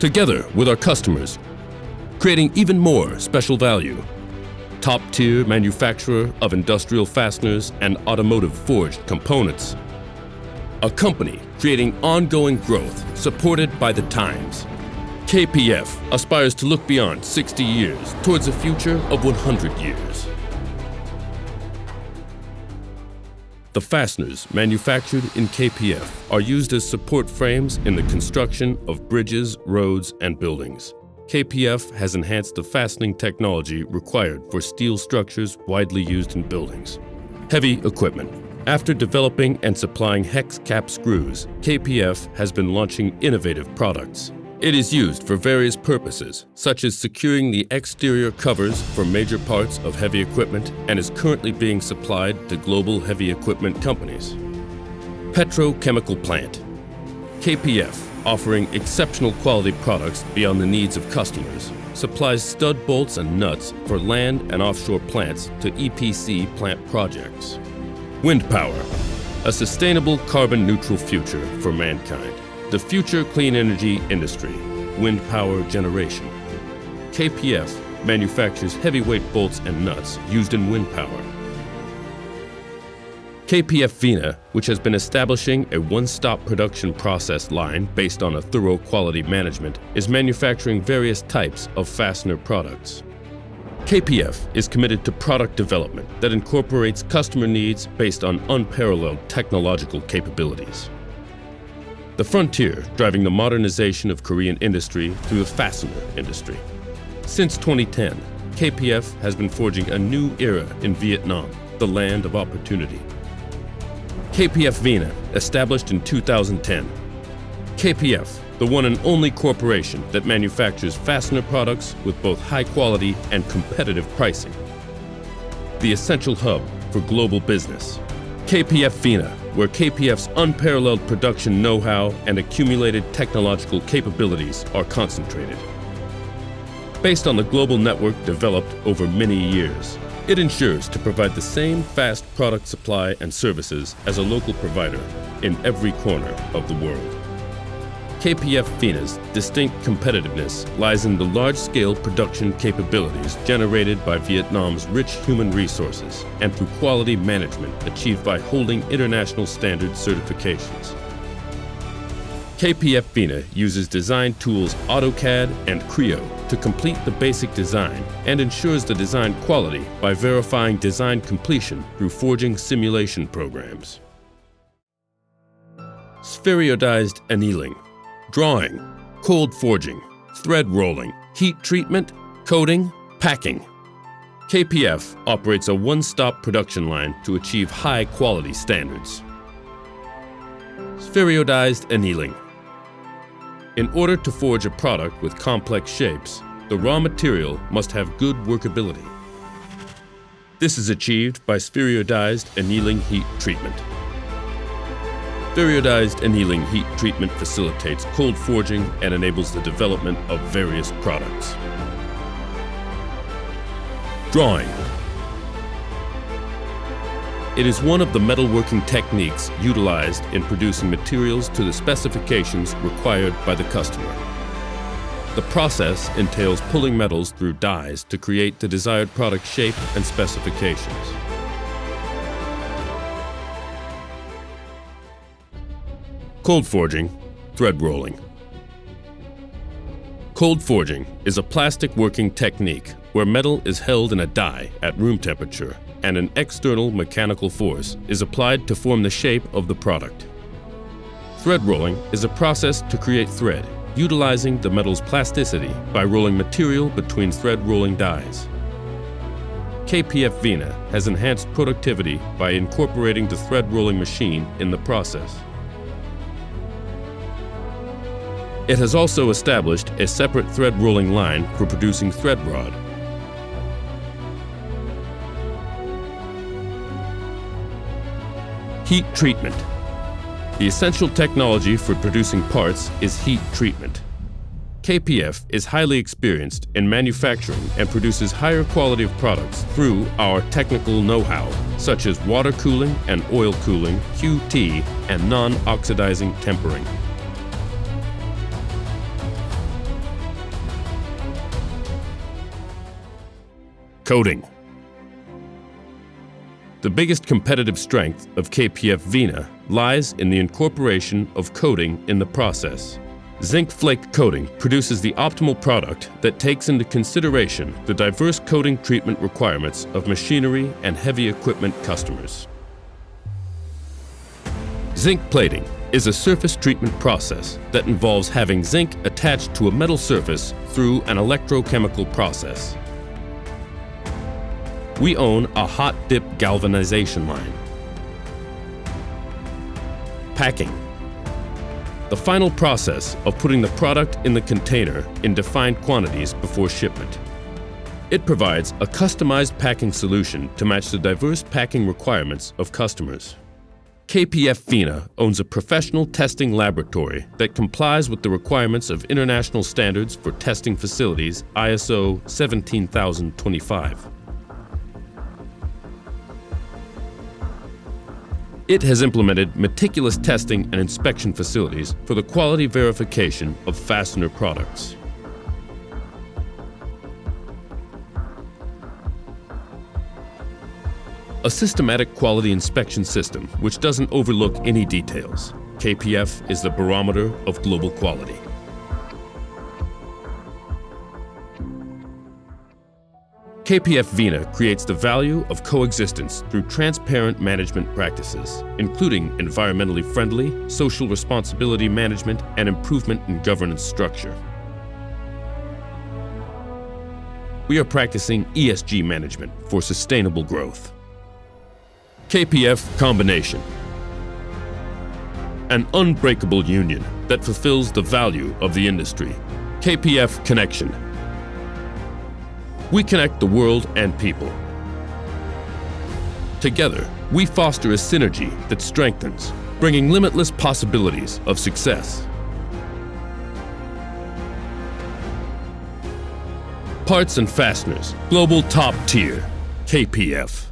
together with our customers, creating even more special value. Top-tier manufacturer of industrial fasteners and automotive forged components. A company creating ongoing growth supported by the times. KPF aspires to look beyond 60 years towards a future of 100 years. The fasteners manufactured in KPF are used as support frames in the construction of bridges, roads, and buildings. KPF has enhanced the fastening technology required for steel structures widely used in buildings. Heavy equipment. After developing and supplying hex cap screws, KPF has been launching innovative products. It is used for various purposes, such as securing the exterior covers for major parts of heavy equipment and is currently being supplied to global heavy equipment companies. Petrochemical plant. KPF, offering exceptional quality products beyond the needs of customers, supplies stud bolts and nuts for land and offshore plants to EPC plant projects. Wind power, a sustainable carbon-neutral future for mankind. The future clean energy industry, wind power generation. KPF manufactures heavyweight bolts and nuts used in wind power. KPF VINA, which has been establishing a one-stop production process line based on a thorough quality management, is manufacturing various types of fastener products. KPF is committed to product development that incorporates customer needs based on unparalleled technological capabilities. The frontier driving the modernization of Korean industry through the fastener industry. Since 2010, KPF has been forging a new era in Vietnam, the land of opportunity. KPF VINA, established in 2010. KPF, the one and only corporation that manufactures fastener products with both high quality and competitive pricing. The essential hub for global business. KPF VINA, where KPF's unparalleled production know-how and accumulated technological capabilities are concentrated. Based on the global network developed over many years, it ensures to provide the same fast product supply and services as a local provider in every corner of the world. KPF VINA's distinct competitiveness lies in the large-scale production capabilities generated by Vietnam's rich human resources and through quality management achieved by holding international standard certifications. KPF VINA uses design tools AutoCAD and Creo to complete the basic design and ensures the design quality by verifying design completion through forging simulation programs. Spheroidized annealing. Drawing, cold forging, thread rolling, heat treatment, coating, packing. KPF operates a one-stop production line to achieve high quality standards. Spheroidized annealing. In order to forge a product with complex shapes, the raw material must have good workability. This is achieved by spheroidized annealing heat treatment. Spheroidized annealing heat treatment facilitates cold forging and enables the development of various products. Drawing. It is one of the metalworking techniques utilized in producing materials to the specifications required by the customer. The process entails pulling metals through dies to create the desired product shape and specifications. Cold forging, thread rolling. Cold forging is a plastic working technique where metal is held in a die at room temperature and an external mechanical force is applied to form the shape of the product. Thread rolling is a process to create thread, utilizing the metal's plasticity by rolling material between thread rolling dies. KPF VINA has enhanced productivity by incorporating the thread rolling machine in the process. It has also established a separate thread rolling line for producing thread rod. Heat treatment. The essential technology for producing parts is heat treatment. KPF is highly experienced in manufacturing and produces higher quality of products through our technical know-how, such as water cooling and oil cooling, QT, and non-oxidizing tempering. Coating. The biggest competitive strength of KPF VINA lies in the incorporation of coating in the process. Zinc flake coating produces the optimal product that takes into consideration the diverse coating treatment requirements of machinery and heavy equipment customers. Zinc plating is a surface treatment process that involves having zinc attached to a metal surface through an electrochemical process. We own a hot dip galvanization line. Packing. The final process of putting the product in the container in defined quantities before shipment. It provides a customized packing solution to match the diverse packing requirements of customers. KPF VINA owns a professional testing laboratory that complies with the requirements of international standards for testing facilities ISO 17025. It has implemented meticulous testing and inspection facilities for the quality verification of fastener products. A systematic quality inspection system which doesn't overlook any details. KPF is the barometer of global quality. KPF VINA creates the value of coexistence through transparent management practices, including environmentally friendly, social responsibility management, and improvement in governance structure. We are practicing ESG management for sustainable growth. KPF Combination. An unbreakable union that fulfills the value of the industry. KPF Connection. We connect the world and people. Together, we foster a synergy that strengthens, bringing limitless possibilities of success. Parts and fasteners, global top tier, KPF.